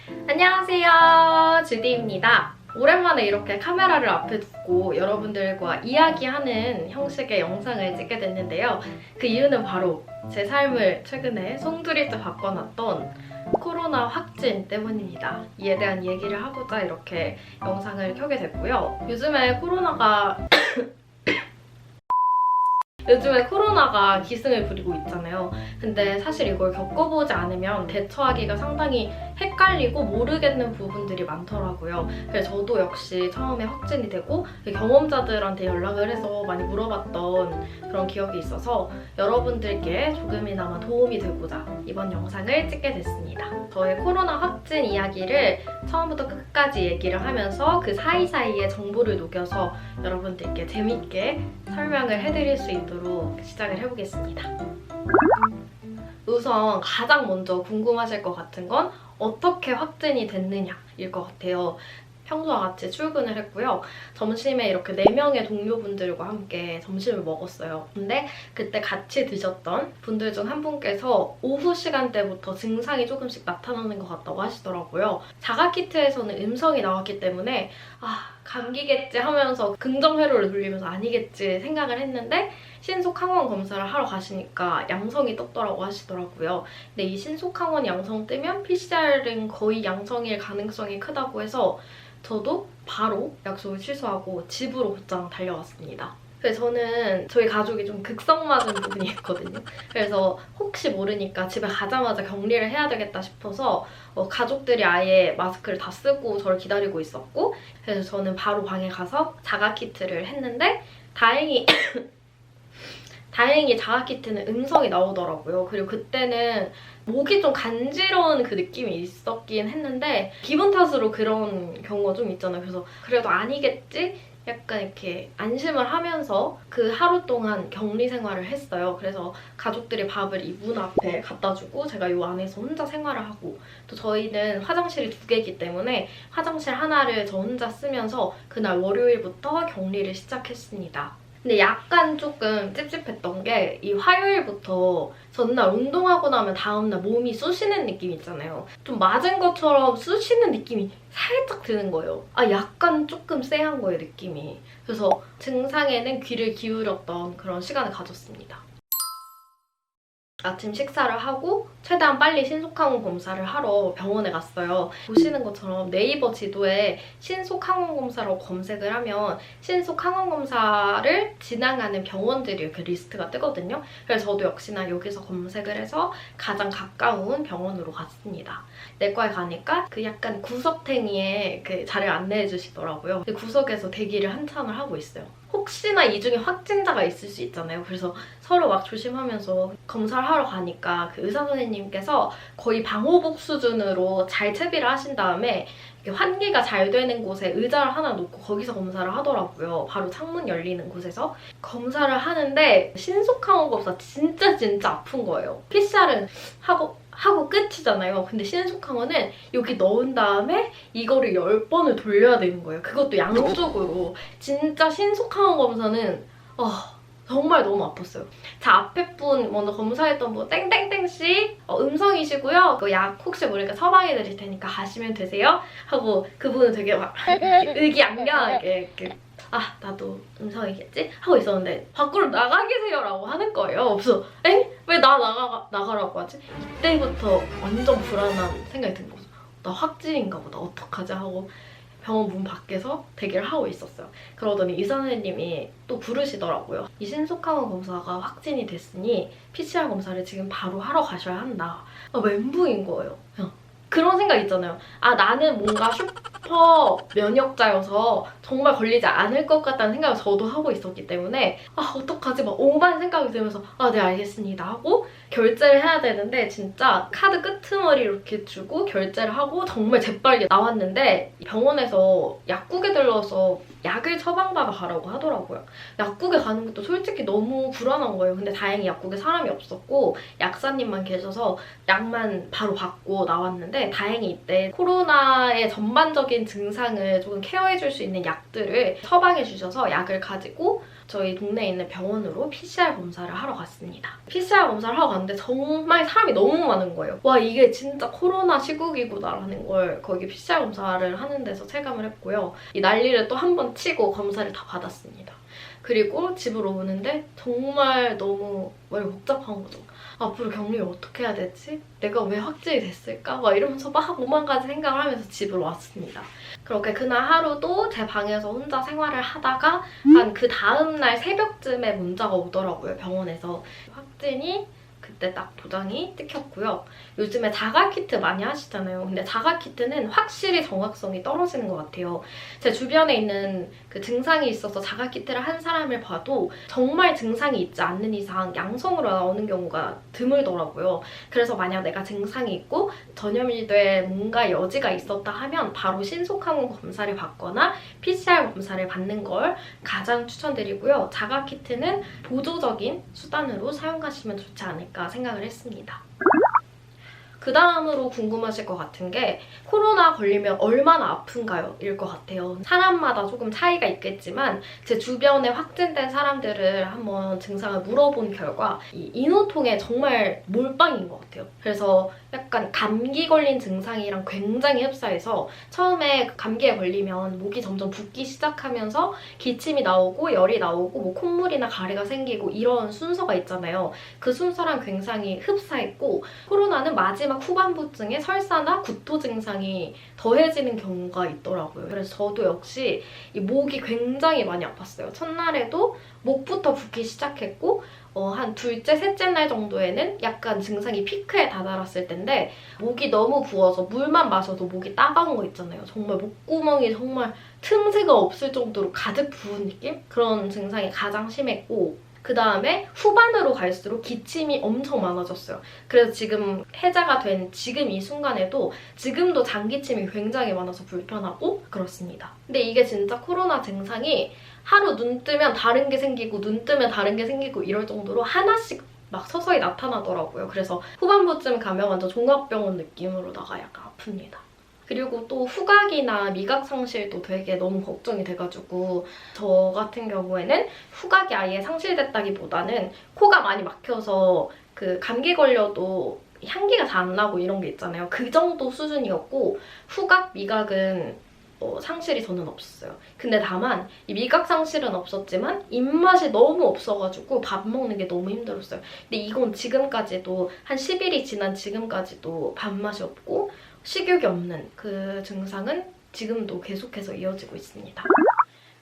안녕하세요, 주디입니다. 오랜만에 이렇게 카메라를 앞에 두고 여러분들과 이야기하는 형식의 영상을 찍게 됐는데요. 그 이유는 바로 제 삶을 최근에 송두리째 바꿔놨던 코로나 확진 때문입니다. 이에 대한 얘기를 하고자 이렇게 영상을 켜게 됐고요. 요즘에 코로나가 기승을 부리고 있잖아요. 근데 사실 이걸 겪어보지 않으면 대처하기가 상당히 헷갈리고 모르겠는 부분들이 많더라고요. 그래서 저도 역시 처음에 확진이 되고 경험자들한테 연락을 해서 많이 물어봤던 그런 기억이 있어서 여러분들께 조금이나마 도움이 되고자 이번 영상을 찍게 됐습니다. 저의 코로나 확진 이야기를 처음부터 끝까지 얘기를 하면서 그 사이사이에 정보를 녹여서 여러분들께 재밌게 설명을 해드릴 수 있도록 시작을 해보겠습니다. 우선 가장 먼저 궁금하실 것 같은 건 어떻게 확진이 됐느냐일 것 같아요. 평소와 같이 출근을 했고요. 점심에 이렇게 4명의 동료분들과 함께 점심을 먹었어요. 근데 그때 같이 드셨던 분들 중 한 분께서 오후 시간대부터 증상이 조금씩 나타나는 것 같다고 하시더라고요. 자가키트에서는 음성이 나왔기 때문에 감기겠지 하면서 긍정회로를 돌리면서 아니겠지 생각을 했는데 신속항원 검사를 하러 가시니까 양성이 떴더라고 하시더라고요. 근데 이 신속항원 양성 뜨면 PCR은 거의 양성일 가능성이 크다고 해서 저도 바로 약속을 취소하고 집으로 곧장 달려왔습니다. 그래서 저는 저희 가족이 좀 극성맞은 부분이 있거든요. 그래서 혹시 모르니까 집에 가자마자 격리를 해야 되겠다 싶어서 가족들이 아예 마스크를 다 쓰고 저를 기다리고 있었고, 그래서 저는 바로 방에 가서 자가키트를 했는데 다행히 자가키트는 음성이 나오더라고요. 그리고 그때는 목이 좀 간지러운 그 느낌이 있었긴 했는데 기분 탓으로 그런 경우가 좀 있잖아요. 그래서 그래도 아니겠지? 약간 이렇게 안심을 하면서 그 하루 동안 격리 생활을 했어요. 그래서 가족들이 밥을 이 문 앞에 갖다 주고 제가 이 안에서 혼자 생활을 하고, 또 저희는 화장실이 2개이기 때문에 화장실 하나를 저 혼자 쓰면서 그날 월요일부터 격리를 시작했습니다. 근데 약간 조금 찝찝했던 게 이 화요일부터 전날 운동하고 나면 다음날 몸이 쑤시는 느낌 있잖아요. 좀 맞은 것처럼 쑤시는 느낌이 살짝 드는 거예요. 약간 조금 쎄한 거예요, 느낌이. 그래서 증상에는 귀를 기울였던 그런 시간을 가졌습니다. 아침 식사를 하고 최대한 빨리 신속항원 검사를 하러 병원에 갔어요. 보시는 것처럼 네이버 지도에 신속항원 검사라고 검색을 하면 신속항원 검사를 진행하는 병원들이 이렇게 리스트가 뜨거든요. 그래서 저도 역시나 여기서 검색을 해서 가장 가까운 병원으로 갔습니다. 내과에 가니까 그 약간 구석탱이에 그 자리를 안내해 주시더라고요. 그 구석에서 대기를 한참을 하고 있어요. 혹시나 이 중에 확진자가 있을 수 있잖아요. 그래서 서로 막 조심하면서 검사를 하러 가니까 그 의사 선생님께서 거의 방호복 수준으로 잘 채비를 하신 다음에 환기가 잘 되는 곳에 의자를 하나 놓고 거기서 검사를 하더라고요. 바로 창문 열리는 곳에서 검사를 하는데 신속항원 검사 진짜 아픈 거예요. PCR은 하고 끝이잖아요. 근데 신속항원은 여기 넣은 다음에 이거를 10번을 돌려야 되는 거예요. 그것도 양쪽으로. 진짜 신속항원 검사는 정말 너무 아팠어요. 자, 앞에 분 먼저 검사했던 분 땡땡땡씨 음성이시고요. 그 약 혹시 모르니까 처방해 드릴 테니까 가시면 되세요. 하고 그분은 되게 막 의기양양하게 이렇게 나도 음성이겠지? 하고 있었는데 밖으로 나가 계세요라고 하는 거예요. 그래서 왜 나가라고 하지? 이때부터 완전 불안한 생각이 든 거죠. 나 확진인가 보다. 어떡하지? 하고 병원 문 밖에서 대기를 하고 있었어요. 그러더니 의사 선생님이 또 부르시더라고요. 이 신속항원 검사가 확진이 됐으니 PCR 검사를 지금 바로 하러 가셔야 한다. 멘붕인 거예요. 그런 생각 있잖아요. 나는 뭔가 슈퍼 면역자여서 정말 걸리지 않을 것 같다는 생각을 저도 하고 있었기 때문에 어떡하지? 막 오만 생각이 들면서 네 알겠습니다 하고 결제를 해야 되는데 진짜 카드 끄트머리 이렇게 주고 결제를 하고 정말 재빠르게 나왔는데 병원에서 약국에 들러서 약을 처방받아 가라고 하더라고요. 약국에 가는 것도 솔직히 너무 불안한 거예요. 근데 다행히 약국에 사람이 없었고 약사님만 계셔서 약만 바로 받고 나왔는데 다행히 이때 코로나의 전반적인 증상을 조금 케어해줄 수 있는 약들을 처방해 주셔서 약을 가지고 저희 동네에 있는 병원으로 PCR 검사를 하러 갔습니다. PCR 검사를 하러 갔는데 정말 사람이 너무 많은 거예요. 와, 이게 진짜 코로나 시국이구나라는 걸 거기 PCR 검사를 하는 데서 체감을 했고요. 이 난리를 또 한 번 치고 검사를 다 받았습니다. 그리고 집으로 오는데 정말 너무 머리 복잡한 거죠. 앞으로 격리를 어떻게 해야 되지? 내가 왜 확진이 됐을까? 막 이러면서 막 오만 가지 생각을 하면서 집으로 왔습니다. 그렇게 그날 하루도 제 방에서 혼자 생활을 하다가 한 그 다음날 새벽쯤에 문자가 오더라고요, 병원에서. 확진이 그때 딱 도장이 찍혔고요. 요즘에 자가키트 많이 하시잖아요. 근데 자가키트는 확실히 정확성이 떨어지는 것 같아요. 제 주변에 있는 그 증상이 있어서 자가키트를 한 사람을 봐도 정말 증상이 있지 않는 이상 양성으로 나오는 경우가 드물더라고요. 그래서 만약 내가 증상이 있고 전염이 될 뭔가 여지가 있었다 하면 바로 신속항원 검사를 받거나 PCR 검사를 받는 걸 가장 추천드리고요. 자가키트는 보조적인 수단으로 사용하시면 좋지 않을까 생각을 했습니다. 그 다음으로 궁금하실 것 같은 게 코로나 걸리면 얼마나 아픈가요? 일 것 같아요. 사람마다 조금 차이가 있겠지만 제 주변에 확진된 사람들을 한번 증상을 물어본 결과 이 인후통에 정말 몰빵인 것 같아요. 그래서 약간 감기 걸린 증상이랑 굉장히 흡사해서 처음에 감기에 걸리면 목이 점점 붓기 시작하면서 기침이 나오고 열이 나오고 뭐 콧물이나 가래가 생기고 이런 순서가 있잖아요. 그 순서랑 굉장히 흡사했고 코로나는 마지막 후반부증에 설사나 구토 증상이 더해지는 경우가 있더라고요. 그래서 저도 역시 이 목이 굉장히 많이 아팠어요. 첫날에도 목부터 붓기 시작했고 한 둘째, 셋째 날 정도에는 약간 증상이 피크에 다다랐을 텐데 목이 너무 부어서 물만 마셔도 목이 따가운 거 있잖아요. 정말 목구멍이 정말 틈새가 없을 정도로 가득 부은 느낌? 그런 증상이 가장 심했고 그 다음에 후반으로 갈수록 기침이 엄청 많아졌어요. 그래서 지금 해자가 된 지금 이 순간에도 지금도 장기침이 굉장히 많아서 불편하고 그렇습니다. 근데 이게 진짜 코로나 증상이 하루 눈 뜨면 다른 게 생기고 눈 뜨면 다른 게 생기고 이럴 정도로 하나씩 막 서서히 나타나더라고요. 그래서 후반부쯤 가면 완전 종합병원 느낌으로다가 약간 아픕니다. 그리고 또 후각이나 미각 상실도 되게 너무 걱정이 돼가지고 저 같은 경우에는 후각이 아예 상실됐다기보다는 코가 많이 막혀서 그 감기 걸려도 향기가 잘 안 나고 이런 게 있잖아요. 그 정도 수준이었고 후각, 미각은 상실이 저는 없었어요. 근데 다만 이 미각 상실은 없었지만 입맛이 너무 없어가지고 밥 먹는 게 너무 힘들었어요. 근데 이건 지금까지도 한 10일이 지난 지금까지도 밥맛이 없고 식욕이 없는 그 증상은 지금도 계속해서 이어지고 있습니다.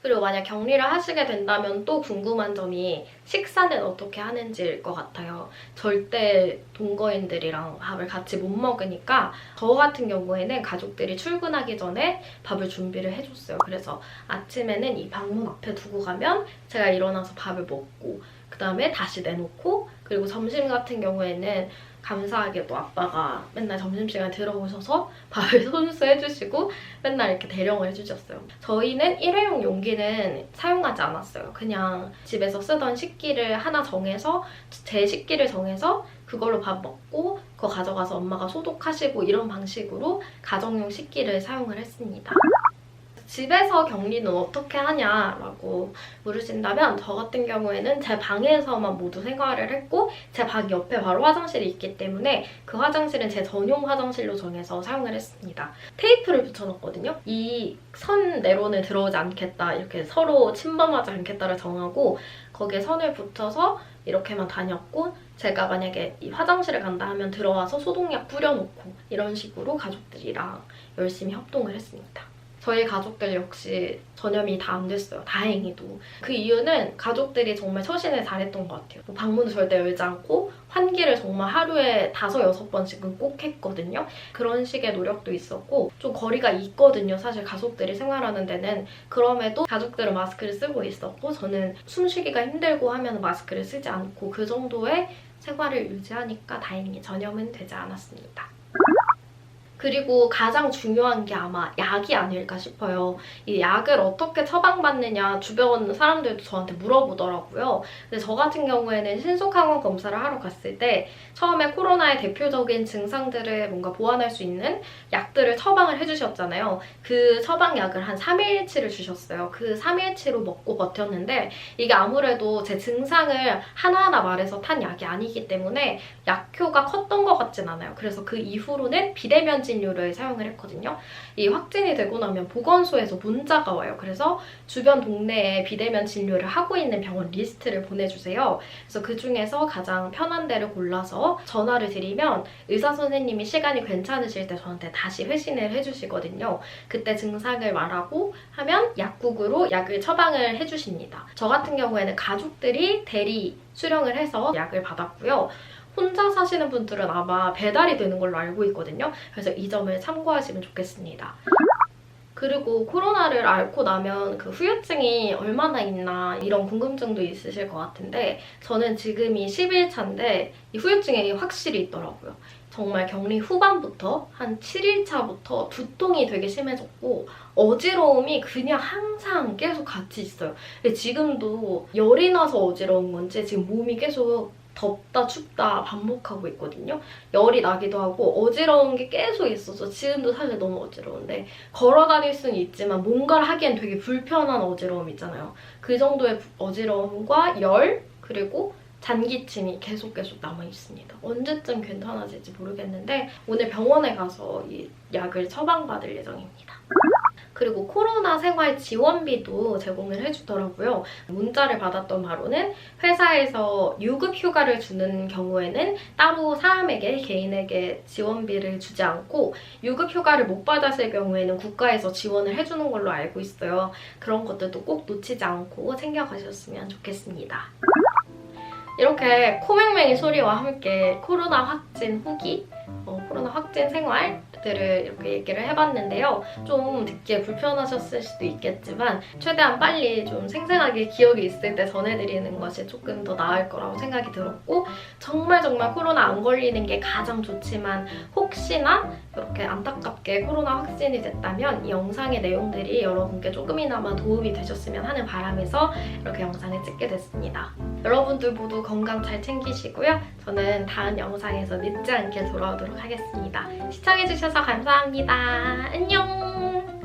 그리고 만약 격리를 하시게 된다면 또 궁금한 점이 식사는 어떻게 하는지일 것 같아요. 절대 동거인들이랑 밥을 같이 못 먹으니까 저 같은 경우에는 가족들이 출근하기 전에 밥을 준비를 해줬어요. 그래서 아침에는 이 방문 앞에 두고 가면 제가 일어나서 밥을 먹고 그 다음에 다시 내놓고 그리고 점심 같은 경우에는 감사하게도 아빠가 맨날 점심시간에 들어오셔서 밥을 손수 해주시고 맨날 이렇게 대령을 해주셨어요. 저희는 일회용 용기는 사용하지 않았어요. 그냥 집에서 쓰던 식기를 하나 정해서 제 식기를 정해서 그걸로 밥 먹고 그거 가져가서 엄마가 소독하시고 이런 방식으로 가정용 식기를 사용을 했습니다. 집에서 격리는 어떻게 하냐라고 물으신다면 저 같은 경우에는 제 방에서만 모두 생활을 했고 제 방 옆에 바로 화장실이 있기 때문에 그 화장실은 제 전용 화장실로 정해서 사용을 했습니다. 테이프를 붙여놨거든요. 이 선 내로는 들어오지 않겠다, 이렇게 서로 침범하지 않겠다를 정하고 거기에 선을 붙여서 이렇게만 다녔고 제가 만약에 이 화장실에 간다 하면 들어와서 소독약 뿌려놓고 이런 식으로 가족들이랑 열심히 협동을 했습니다. 저희 가족들 역시 전염이 다 안 됐어요. 다행히도. 그 이유는 가족들이 정말 처신을 잘했던 것 같아요. 방문을 절대 열지 않고 환기를 정말 하루에 5, 6번씩은 꼭 했거든요. 그런 식의 노력도 있었고 좀 거리가 있거든요. 사실 가족들이 생활하는 데는. 그럼에도 가족들은 마스크를 쓰고 있었고 저는 숨쉬기가 힘들고 하면 마스크를 쓰지 않고 그 정도의 생활을 유지하니까 다행히 전염은 되지 않았습니다. 그리고 가장 중요한 게 아마 약이 아닐까 싶어요. 이 약을 어떻게 처방받느냐 주변 사람들도 저한테 물어보더라고요. 근데 저 같은 경우에는 신속항원 검사를 하러 갔을 때 처음에 코로나의 대표적인 증상들을 뭔가 보완할 수 있는 약들을 처방을 해주셨잖아요. 그 처방약을 한 3일치를 주셨어요. 그 3일치로 먹고 버텼는데 이게 아무래도 제 증상을 하나하나 말해서 탄 약이 아니기 때문에 약효가 컸던 것 같진 않아요. 그래서 그 이후로는 비대면 진료를 사용을 했거든요. 이 확진이 되고 나면 보건소에서 문자가 와요. 그래서 주변 동네에 비대면 진료를 하고 있는 병원 리스트를 보내주세요. 그래서 그 중에서 가장 편한 데를 골라서 전화를 드리면 의사 선생님이 시간이 괜찮으실 때 저한테 다시 회신을 해주시거든요. 그때 증상을 말하고 하면 약국으로 약을 처방을 해주십니다. 저 같은 경우에는 가족들이 대리 수령을 해서 약을 받았고요. 혼자 사시는 분들은 아마 배달이 되는 걸로 알고 있거든요. 그래서 이 점을 참고하시면 좋겠습니다. 그리고 코로나를 앓고 나면 그 후유증이 얼마나 있나 이런 궁금증도 있으실 것 같은데 저는 지금이 10일차인데 이 후유증이 확실히 있더라고요. 정말 격리 후반부터 한 7일차부터 두통이 되게 심해졌고 어지러움이 그냥 항상 계속 같이 있어요. 근데 지금도 열이 나서 어지러운 건지 지금 몸이 계속 덥다 춥다 반복하고 있거든요. 열이 나기도 하고 어지러운 게 계속 있어서 지금도 사실 너무 어지러운데 걸어 다닐 수는 있지만 뭔가를 하기엔 되게 불편한 어지러움 있잖아요. 그 정도의 어지러움과 열 그리고 잔기침이 계속 남아있습니다. 언제쯤 괜찮아질지 모르겠는데 오늘 병원에 가서 이 약을 처방받을 예정입니다. 그리고 코로나 생활 지원비도 제공을 해주더라고요. 문자를 받았던 바로는 회사에서 유급 휴가를 주는 경우에는 따로 사람에게, 개인에게 지원비를 주지 않고 유급 휴가를 못 받았을 경우에는 국가에서 지원을 해주는 걸로 알고 있어요. 그런 것들도 꼭 놓치지 않고 챙겨가셨으면 좋겠습니다. 이렇게 코맹맹이 소리와 함께 코로나 확진 후기, 코로나 확진 생활들을 이렇게 얘기를 해봤는데요. 좀 듣기에 불편하셨을 수도 있겠지만 최대한 빨리 좀 생생하게 기억이 있을 때 전해드리는 것이 조금 더 나을 거라고 생각이 들었고 정말 코로나 안 걸리는 게 가장 좋지만 혹시나 이렇게 안타깝게 코로나 확진이 됐다면 이 영상의 내용들이 여러분께 조금이나마 도움이 되셨으면 하는 바람에서 이렇게 영상을 찍게 됐습니다. 여러분들 모두 건강 잘 챙기시고요. 저는 다음 영상에서 늦지 않게 돌아오도록 하겠습니다. 시청해주셔서 감사합니다. 안녕!